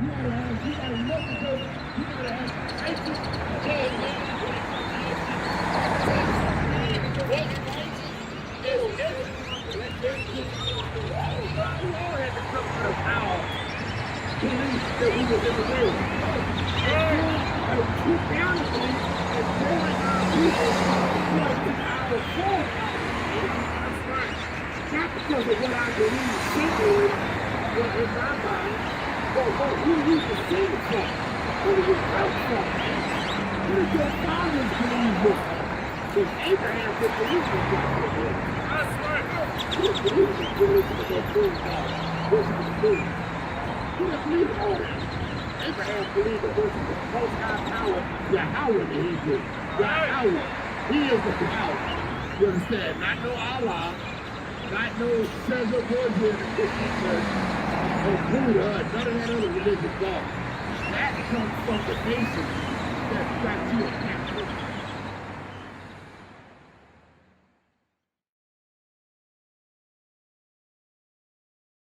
You gotta look because you gotta have righteous judgment. What's righteous is we all had to come to the power belief that we was in the world. And to be honest with you, it's growing our people like in our soul. That's right. Not because of what I believe simply what in my mind, but who we receive from, who we come from. Who did your fathers believe with? Because Abraham did believe in God. That's right. He didn't believe in that thing God. This is the thing. He didn't believe in all that. Abraham believed that this is the most high power, Yahweh that he did. Yahweh. He is the power. You understand? Not no Allah, not no Caesar Borgia in the Christian church, or Buddha, none of that other religious God. That comes from the nation that got you a captive.